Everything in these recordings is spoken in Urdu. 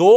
2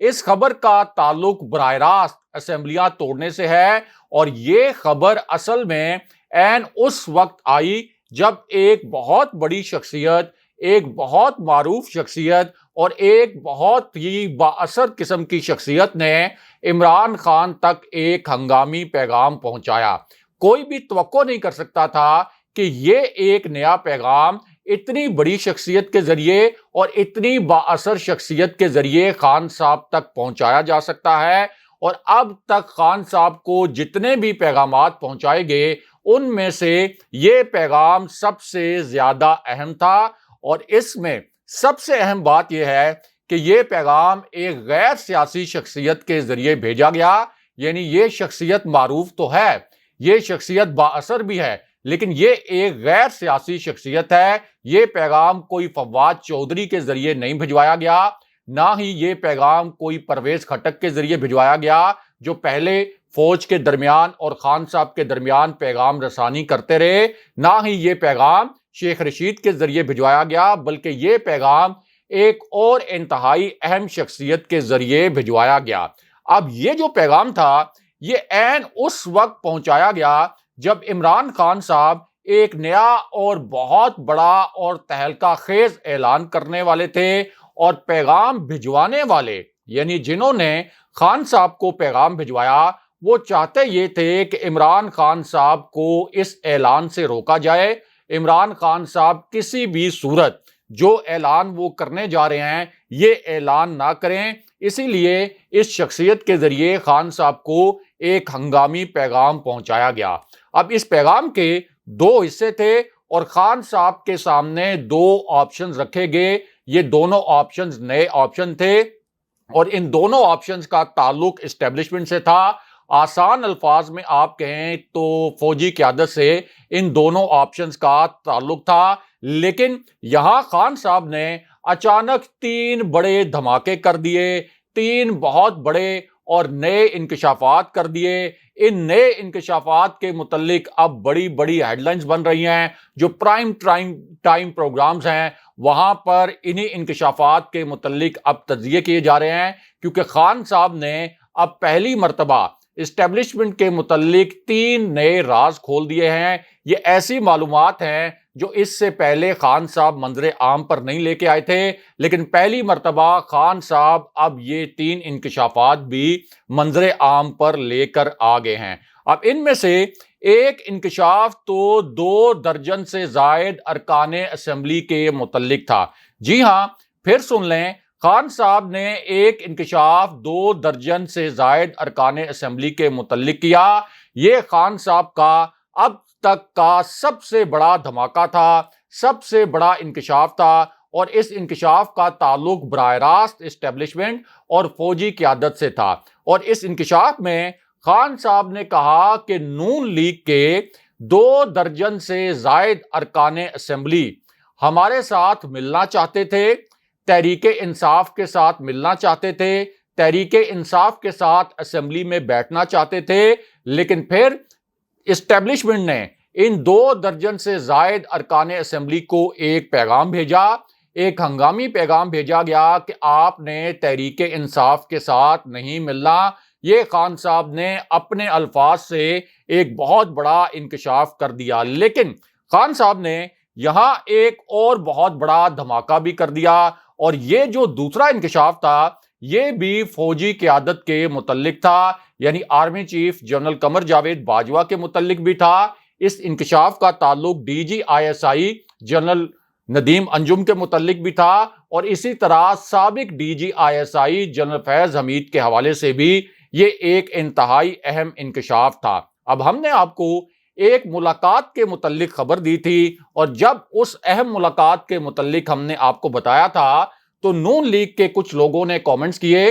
اس خبر کا تعلق براہ راست اسمبلیاں توڑنے سے ہے، اور یہ خبر اصل میں عین اس وقت آئی جب ایک بہت بڑی شخصیت، ایک بہت معروف شخصیت اور ایک بہت ہی با اثر قسم کی شخصیت نے عمران خان تک ایک ہنگامی پیغام پہنچایا۔ کوئی بھی توقع نہیں کر سکتا تھا کہ یہ ایک نیا پیغام اتنی بڑی شخصیت کے ذریعے اور اتنی با اثر شخصیت کے ذریعے خان صاحب تک پہنچایا جا سکتا ہے، اور اب تک خان صاحب کو جتنے بھی پیغامات پہنچائے گئے ان میں سے یہ پیغام سب سے زیادہ اہم تھا، اور اس میں سب سے اہم بات یہ ہے کہ یہ پیغام ایک غیر سیاسی شخصیت کے ذریعے بھیجا گیا۔ یعنی یہ شخصیت معروف تو ہے، یہ شخصیت با اثر بھی ہے، لیکن یہ ایک غیر سیاسی شخصیت ہے۔ یہ پیغام کوئی فواد چودھری کے ذریعے نہیں بھجوایا گیا، نہ ہی یہ پیغام کوئی پرویز خٹک کے ذریعے بھجوایا گیا جو پہلے فوج کے درمیان اور خان صاحب کے درمیان پیغام رسانی کرتے رہے، نہ ہی یہ پیغام شیخ رشید کے ذریعے بھجوایا گیا، بلکہ یہ پیغام ایک اور انتہائی اہم شخصیت کے ذریعے بھجوایا گیا۔ اب یہ جو پیغام تھا یہ عین اس وقت پہنچایا گیا جب عمران خان صاحب ایک نیا اور بہت بڑا اور تہلکہ خیز اعلان کرنے والے تھے، اور پیغام بھجوانے والے یعنی جنہوں نے خان صاحب کو پیغام بھجوایا وہ چاہتے یہ تھے کہ عمران خان صاحب کو اس اعلان سے روکا جائے، عمران خان صاحب کسی بھی صورت جو اعلان وہ کرنے جا رہے ہیں یہ اعلان نہ کریں۔ اسی لیے اس شخصیت کے ذریعے خان صاحب کو ایک ہنگامی پیغام پہنچایا گیا۔ اب اس پیغام کے دو حصے تھے اور خان صاحب کے سامنے دو آپشنز رکھے گئے۔ یہ دونوں آپشنز نئے آپشن تھے اور ان دونوں آپشنز کا تعلق اسٹیبلشمنٹ سے تھا۔ آسان الفاظ میں آپ کہیں تو فوجی قیادت سے ان دونوں آپشنز کا تعلق تھا، لیکن یہاں خان صاحب نے اچانک تین بڑے دھماکے کر دیے، تین بہت بڑے اور نئے انکشافات کر دیے۔ ان نئے انکشافات کے متعلق اب بڑی بڑی ہیڈ لائنز بن رہی ہیں، جو پرائم ٹائم پروگرامز ہیں وہاں پر انہی انکشافات کے متعلق اب تجزیے کیے جا رہے ہیں، کیونکہ خان صاحب نے اب پہلی مرتبہ اسٹیبلشمنٹ کے متعلق تین نئے راز کھول دیے ہیں۔ یہ ایسی معلومات ہیں جو اس سے پہلے خان صاحب منظر عام پر نہیں لے کے آئے تھے، لیکن پہلی مرتبہ خان صاحب اب یہ تین انکشافات بھی منظر عام پر لے کر آ گئے ہیں۔ اب ان میں سے ایک انکشاف تو 2 درجن سے زائد ارکان اسمبلی کے متعلق تھا۔ جی ہاں، پھر سن لیں، خان صاحب نے ایک انکشاف 2 درجن سے زائد ارکان اسمبلی کے متعلق کیا۔ یہ خان صاحب کا اب تک کا سب سے بڑا دھماکہ تھا، سب سے بڑا انکشاف تھا، اور اس انکشاف کا تعلق براہ راست اسٹیبلشمنٹ اور فوجی قیادت سے تھا۔ اور اس انکشاف میں خان صاحب نے کہا کہ نون لیگ کے 2 درجن سے زائد ارکان اسمبلی ہمارے ساتھ ملنا چاہتے تھے، تحریک انصاف کے ساتھ ملنا چاہتے تھے، تحریک انصاف کے ساتھ اسمبلی میں بیٹھنا چاہتے تھے، لیکن پھر اسٹیبلشمنٹ نے ان 2 درجن سے زائد ارکان اسمبلی کو ایک پیغام بھیجا، ایک ہنگامی پیغام بھیجا گیا کہ آپ نے تحریک انصاف کے ساتھ نہیں ملنا۔ یہ خان صاحب نے اپنے الفاظ سے ایک بہت بڑا انکشاف کر دیا، لیکن خان صاحب نے یہاں ایک اور بہت بڑا دھماکہ بھی کر دیا، اور یہ جو دوسرا انکشاف تھا یہ بھی فوجی قیادت کے متعلق تھا، یعنی army chief general Qamar Javed Bajwa کے متعلق بھی تھا۔ اس انکشاف کا تعلق D G I S I general Nadeem Anjum کے متعلق بھی تھا، اور اسی طرح سابق D G I S I general Faiz Hameed کے حوالے سے بھی یہ ایک انتہائی اہم انکشاف تھا۔ اب ہم نے آپ کو ایک ملاقات کے متعلق خبر دی تھی، اور جب اس اہم ملاقات کے متعلق ہم نے آپ کو بتایا تھا تو نون لیگ کے کچھ لوگوں نے کامنٹس کیے،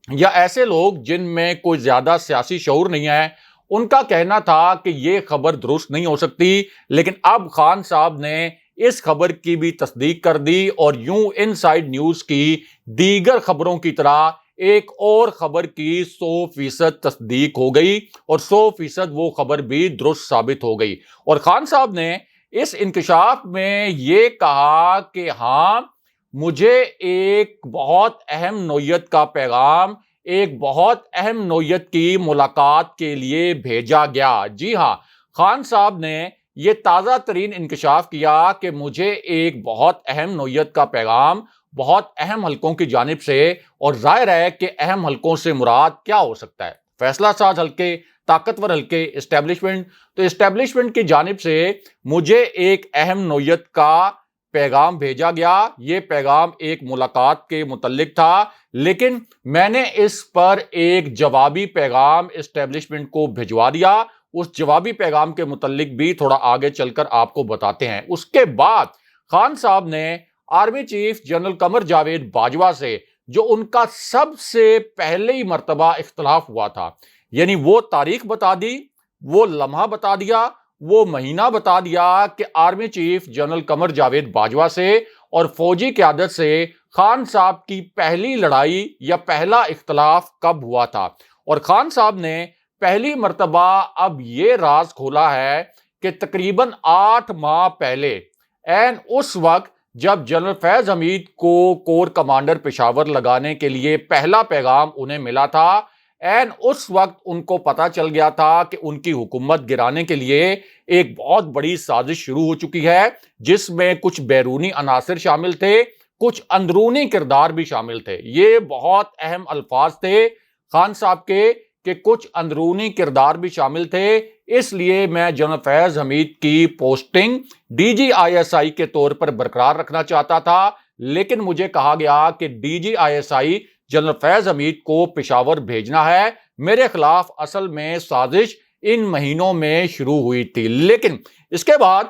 یا ایسے لوگ جن میں کوئی زیادہ سیاسی شعور نہیں ہے، ان کا کہنا تھا کہ یہ خبر درست نہیں ہو سکتی، لیکن اب خان صاحب نے اس خبر کی بھی تصدیق کر دی، اور یوں ان سائیڈ نیوز کی دیگر خبروں کی طرح ایک اور خبر کی 100% تصدیق ہو گئی، اور 100% وہ خبر بھی درست ثابت ہو گئی۔ اور خان صاحب نے اس انکشاف میں یہ کہا کہ ہاں، مجھے ایک بہت اہم نوعیت کا پیغام، ایک بہت اہم نوعیت کی ملاقات کے لیے بھیجا گیا۔ جی ہاں، خان صاحب نے یہ تازہ ترین انکشاف کیا کہ مجھے ایک بہت اہم نوعیت کا پیغام بہت اہم حلقوں کی جانب سے، اور ظاہر ہے کہ اہم حلقوں سے مراد کیا ہو سکتا ہے؟ فیصلہ ساز حلقے، طاقتور حلقے، اسٹیبلشمنٹ۔ تو اسٹیبلشمنٹ کی جانب سے مجھے ایک اہم نوعیت کا پیغام بھیجا گیا۔ یہ پیغام ایک ملاقات کے متعلق تھا، لیکن میں نے اس پر ایک جوابی پیغام اسٹیبلشمنٹ کو بھجوا دیا۔ اس جوابی پیغام کے متعلق بھی تھوڑا آگے چل کر آپ کو بتاتے ہیں۔ اس کے بعد خان صاحب نے army chief general Qamar Javed Bajwa سے، جو ان کا سب سے پہلی مرتبہ اختلاف ہوا تھا، یعنی وہ تاریخ بتا دی، وہ لمحہ بتا دیا، وہ مہینہ بتا دیا کہ army chief general Qamar Javed Bajwa سے اور فوجی قیادت سے خان صاحب کی پہلی لڑائی یا پہلا اختلاف کب ہوا تھا۔ اور خان صاحب نے پہلی مرتبہ اب یہ راز کھولا ہے کہ تقریباً 8 ماہ پہلے، عین اس وقت جب جنرل فیض حمید کو کور کمانڈر پشاور لگانے کے لیے پہلا پیغام انہیں ملا تھا، عین اس وقت ان کو پتا چل گیا تھا کہ ان کی حکومت گرانے کے لیے ایک بہت بڑی سازش شروع ہو چکی ہے، جس میں کچھ بیرونی عناصر شامل تھے، کچھ اندرونی کردار بھی شامل تھے۔ یہ بہت اہم الفاظ تھے خان صاحب کے کہ کچھ اندرونی کردار بھی شامل تھے۔ اس لیے میں جنرل فیض حمید کی posting D G I S I کے طور پر برقرار رکھنا چاہتا تھا، لیکن مجھے کہا گیا کہ D G I S I general Faiz Hameed کو پشاور بھیجنا ہے۔ میرے خلاف اصل میں سازش ان مہینوں میں شروع ہوئی تھی، لیکن اس کے بعد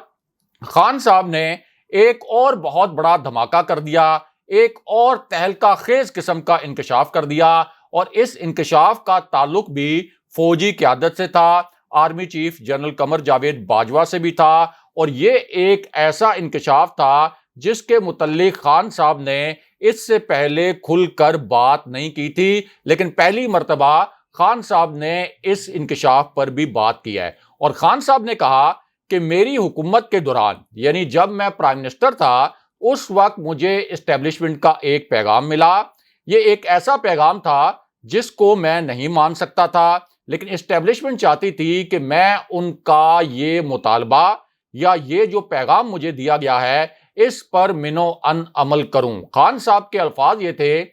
خان صاحب نے ایک اور بہت بڑا دھماکہ کر دیا، ایک اور تہلکہ خیز قسم کا انکشاف کر دیا، اور اس انکشاف کا تعلق بھی فوجی قیادت سے تھا، army chief general Qamar Javed Bajwa سے بھی تھا۔ اور یہ ایک ایسا انکشاف تھا جس کے متعلق خان صاحب نے اس سے پہلے کھل کر بات نہیں کی تھی، لیکن پہلی مرتبہ خان صاحب نے اس انکشاف پر بھی بات کی ہے۔ اور خان صاحب نے کہا کہ میری حکومت کے دوران، یعنی جب میں پرائم منسٹر تھا، اس وقت مجھے اسٹیبلشمنٹ کا ایک پیغام ملا۔ یہ ایک ایسا پیغام تھا جس کو میں نہیں مان سکتا تھا، لیکن اسٹیبلشمنٹ چاہتی تھی کہ میں ان کا یہ مطالبہ یا یہ جو پیغام مجھے دیا گیا ہے اس پر منو ان عمل کروں۔ خان صاحب کے الفاظ یہ تھے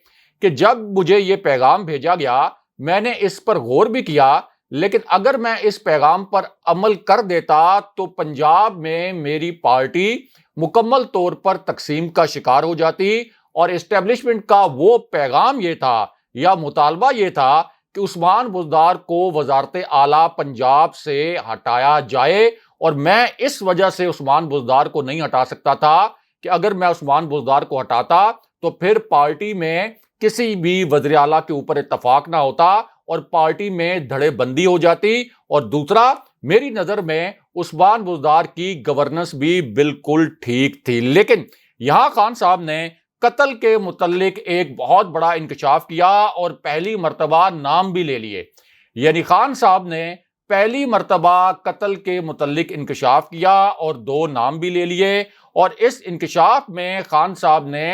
کہ جب مجھے یہ پیغام بھیجا گیا میں نے اس پر غور بھی کیا، لیکن اگر میں اس پیغام پر عمل کر دیتا تو پنجاب میں میری پارٹی مکمل طور پر تقسیم کا شکار ہو جاتی، اور اسٹیبلشمنٹ کا وہ پیغام یہ تھا یا مطالبہ یہ تھا کہ عثمان بزدار کو وزارت اعلیٰ پنجاب سے ہٹایا جائے، اور میں اس وجہ سے عثمان بزدار کو نہیں ہٹا سکتا تھا کہ اگر میں عثمان بزدار کو ہٹاتا تو پھر پارٹی میں کسی بھی وزیر اعلیٰ کے اوپر اتفاق نہ ہوتا اور پارٹی میں دھڑے بندی ہو جاتی، اور دوسرا میری نظر میں عثمان بزدار کی گورننس بھی بالکل ٹھیک تھی۔ لیکن یہاں خان صاحب نے قتل کے متعلق ایک بہت بڑا انکشاف کیا اور پہلی مرتبہ نام بھی لے لیے، یعنی خان صاحب نے پہلی مرتبہ قتل کے متعلق انکشاف کیا اور 2 نام بھی لے لیے۔ اور اس انکشاف میں خان صاحب نے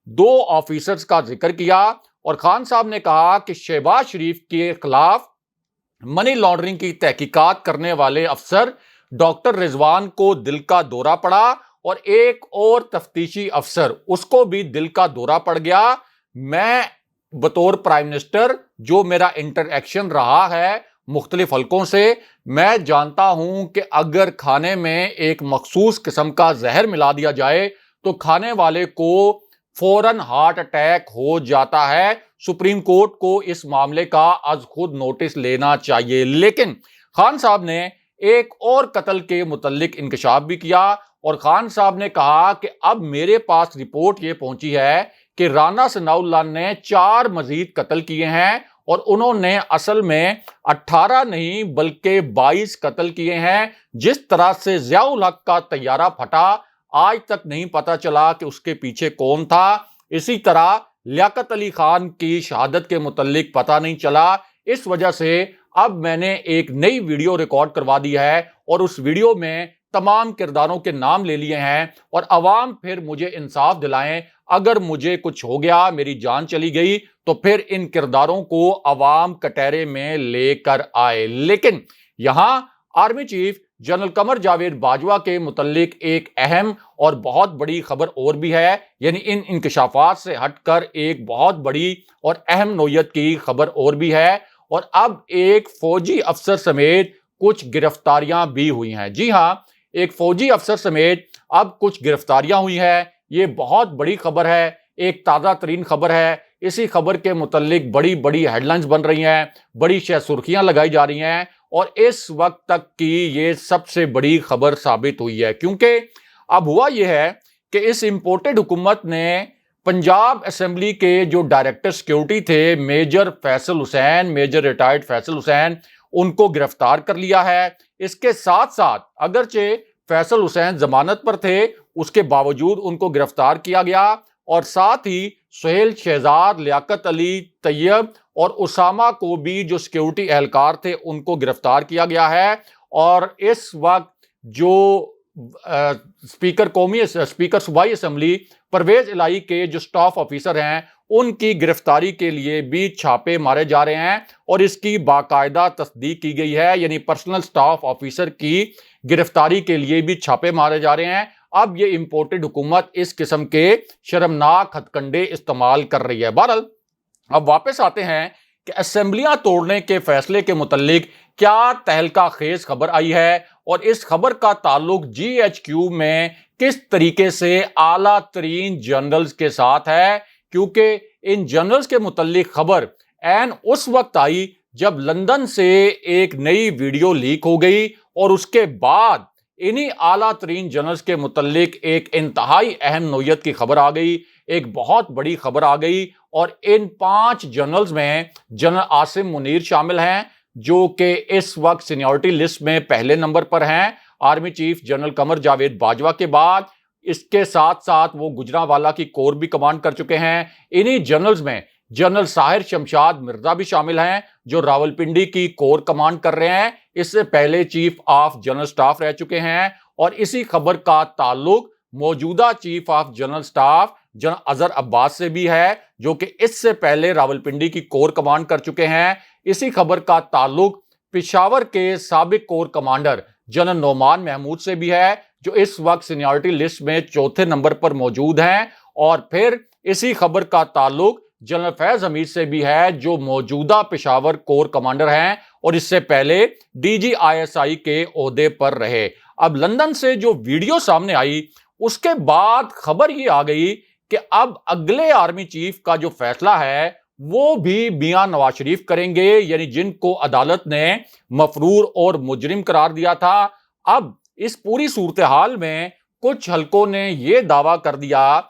2 آفیسرز کا ذکر کیا، اور خان صاحب نے کہا کہ شہباز شریف کے خلاف منی لانڈرنگ کی تحقیقات کرنے والے افسر ڈاکٹر رضوان کو دل کا دورہ پڑا، اور ایک اور تفتیشی افسر اس کو بھی دل کا دورہ پڑ گیا۔ میں بطور پرائم منسٹر جو میرا انٹر ایکشن رہا ہے مختلف حلقوں سے، میں جانتا ہوں کہ اگر کھانے میں ایک مخصوص قسم کا زہر ملا دیا جائے تو کھانے والے کو فوراً ہارٹ اٹیک ہو جاتا ہے۔ سپریم کورٹ کو اس معاملے کا از خود نوٹس لینا چاہیے۔ لیکن خان صاحب نے ایک اور قتل کے متعلق انکشاف بھی کیا، اور خان صاحب نے کہا کہ اب میرے پاس رپورٹ یہ پہنچی ہے کہ رانا ثناء اللہ نے 4 مزید قتل کیے ہیں، اور انہوں نے اصل میں 18 نہیں بلکہ 22 قتل کیے ہیں۔ جس طرح سے ضیاء الحق کا طیارہ پھٹا، آج تک نہیں پتا چلا کہ اس کے پیچھے کون تھا، اسی طرح لیاقت علی خان کی شہادت کے متعلق پتہ نہیں چلا۔ اس وجہ سے اب میں نے ایک نئی ویڈیو ریکارڈ کروا دی ہے، اور اس ویڈیو میں تمام کرداروں کے نام لے لیے ہیں اور عوام پھر مجھے انصاف دلائیں. اگر مجھے کچھ ہو گیا, میری جان چلی گئی, تو پھر ان کرداروں کو عوام کٹہرے میں لے کر آئے. لیکن یہاں army chief general Qamar Javed Bajwa کے متعلق ایک اہم اور بہت بڑی خبر اور بھی ہے. یعنی ان انکشافات سے ہٹ کر ایک بہت بڑی اور اہم نوعیت کی خبر اور بھی ہے, اور اب ایک فوجی افسر سمیت کچھ گرفتاریاں بھی ہوئی ہیں. جی ہاں, ایک فوجی افسر سمیت اب کچھ گرفتاریاں ہوئی ہیں. یہ بہت بڑی خبر ہے, ایک تازہ ترین خبر ہے. اسی خبر کے متعلق بڑی بڑی ہیڈ لائنز بن رہی ہیں, بڑی سرخیاں لگائی جا رہی ہیں, اور اس وقت تک کی یہ سب سے بڑی خبر ثابت ہوئی ہے. کیونکہ اب ہوا یہ ہے کہ اس امپورٹڈ حکومت نے پنجاب اسمبلی کے جو ڈائریکٹر سیکیورٹی تھے میجر فیصل حسین, میجر ریٹائرڈ فیصل حسین, ان کو گرفتار کر لیا ہے. اس کے ساتھ ساتھ اگرچہ فیصل حسین ضمانت پر تھے, اس کے باوجود ان کو گرفتار کیا گیا, اور ساتھ ہی سہیل شہزاد, لیاقت علی طیب اور اسامہ کو بھی جو سیکیورٹی اہلکار تھے ان کو گرفتار کیا گیا ہے. اور اس وقت جو اسپیکر صوبائی اسمبلی پرویز الہی کے جو سٹاف آفیسر ہیں ان کی گرفتاری کے لیے بھی چھاپے مارے جا رہے ہیں, اور اس کی باقاعدہ تصدیق کی گئی ہے. یعنی پرسنل سٹاف آفیسر کی گرفتاری کے لیے بھی چھاپے مارے جا رہے ہیں. اب یہ امپورٹڈ حکومت اس قسم کے شرمناک ہتھ کنڈے استعمال کر رہی ہے. بہرحال اب واپس آتے ہیں کہ اسمبلیاں توڑنے کے فیصلے کے متعلق کیا تہلکہ خیز خبر آئی ہے, اور اس خبر کا تعلق جی ایچ کیو میں کس طریقے سے اعلیٰ ترین جنرلز کے ساتھ ہے. کیونکہ ان جنرلز کے متعلق خبر عین اس وقت آئی جب لندن سے ایک نئی ویڈیو لیک ہو گئی, اور اس کے بعد انہی اعلیٰ ترین جنرلز کے متعلق ایک انتہائی اہم نوعیت کی خبر آ گئی, ایک بہت بڑی خبر آ گئی. اور ان 5 جنرلز میں جنرل عاصم منیر شامل ہیں, جو کہ اس وقت سینیورٹی لسٹ میں پہلے نمبر پر ہیں army chief general Qamar Javed Bajwa کے بعد. اس کے ساتھ ساتھ وہ گجرانوالہ کی کور بھی کمانڈ کر چکے ہیں. انہی جنرلز میں جنرل ساحر شمشاد مرزا بھی شامل ہیں, جو راولپنڈی کی کور کمانڈ کر رہے ہیں. اس سے پہلے چیف آف جنرل سٹاف رہ چکے ہیں, اور اسی خبر کا تعلق موجودہ chief of general staff general Azhar Abbas سے بھی ہے, جو کہ اس سے پہلے راولپنڈی کی کور کمانڈ کر چکے ہیں. اسی خبر کا تعلق پشاور کے سابق corps commander general Nauman Mahmood سے بھی ہے, جو اس وقت سینیورٹی لسٹ میں 4تھے نمبر پر موجود ہیں. اور پھر اسی خبر کا تعلق جنرل فیض حمید سے بھی ہے, جو موجودہ پشاور کور کمانڈر ہیں اور اس سے پہلے D G I S I کے عہدے پر رہے. اب لندن سے جو ویڈیو سامنے آئی اس کے بعد خبر یہ آ گئی کہ اب اگلے آرمی چیف کا جو فیصلہ ہے وہ بھی میاں نواز شریف کریں گے, یعنی جن کو عدالت نے مفرور اور مجرم قرار دیا تھا. اب اس پوری صورتحال میں کچھ حلقوں نے یہ دعویٰ کر دیا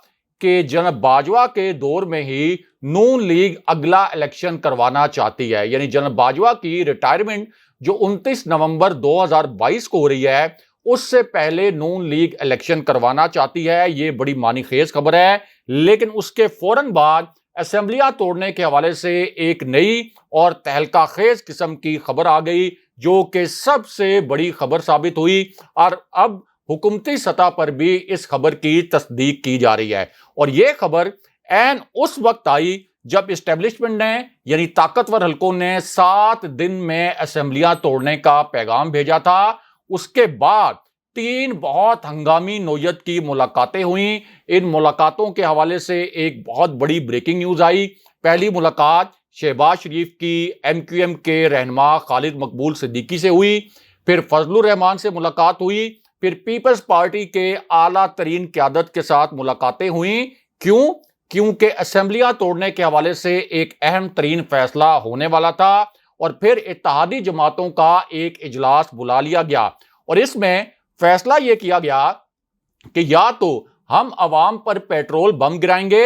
کہ جناب باجوہ کے دور میں ہی نون لیگ اگلا الیکشن کروانا چاہتی ہے. یعنی جناب باجوہ کی ریٹائرمنٹ جو 29 نومبر 2022 کو ہو رہی ہے, اس سے پہلے نون لیگ الیکشن کروانا چاہتی ہے. یہ بڑی معنی خیز خبر ہے. لیکن اس کے فوراً بعد اسمبلیاں توڑنے کے حوالے سے ایک نئی اور تہلکہ خیز قسم کی خبر آ گئی, جو کہ سب سے بڑی خبر ثابت ہوئی, اور اب حکومتی سطح پر بھی اس خبر کی تصدیق کی جا رہی ہے. اور یہ خبر عین اس وقت آئی جب اسٹیبلشمنٹ نے, یعنی طاقتور حلقوں نے 7 دن میں اسمبلیاں توڑنے کا پیغام بھیجا تھا. اس کے بعد 3 بہت ہنگامی نوعیت کی ملاقاتیں ہوئیں. ان ملاقاتوں کے حوالے سے ایک بہت بڑی بریکنگ نیوز آئی. پہلی ملاقات شہباز شریف کی ایم کیو ایم کے رہنما خالد مقبول صدیقی سے ہوئی, پھر فضل الرحمان سے ملاقات ہوئی, پھر پیپلز پارٹی کے اعلیٰ ترین قیادت کے ساتھ ملاقاتیں ہوئیں. کیوں؟ کیونکہ اسمبلیاں توڑنے کے حوالے سے ایک اہم ترین فیصلہ ہونے والا تھا, اور پھر اتحادی جماعتوں کا ایک اجلاس بلا لیا گیا, اور اس میں فیصلہ یہ کیا گیا کہ یا تو ہم عوام پر پیٹرول بم گرائیں گے,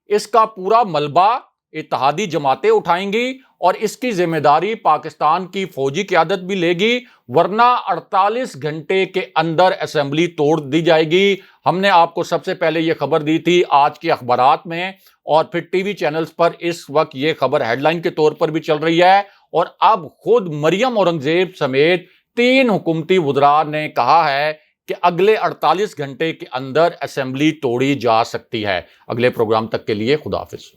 اس کا پورا ملبہ اتحادی جماعتیں اٹھائیں گی اور اس کی ذمہ داری پاکستان کی فوجی قیادت بھی لے گی, ورنہ 48 گھنٹے کے اندر اسمبلی توڑ دی جائے گی. ہم نے آپ کو سب سے پہلے یہ خبر دی تھی آج کے اخبارات میں, اور پھر ٹی وی چینلز پر اس وقت یہ خبر ہیڈ لائن کے طور پر بھی چل رہی ہے. اور اب خود مریم اورنگزیب سمیت 3 حکومتی وزراء نے کہا ہے کہ اگلے 48 گھنٹے کے اندر اسمبلی توڑی جا سکتی ہے۔ اگلے پروگرام تک کے لیے خدا حافظ۔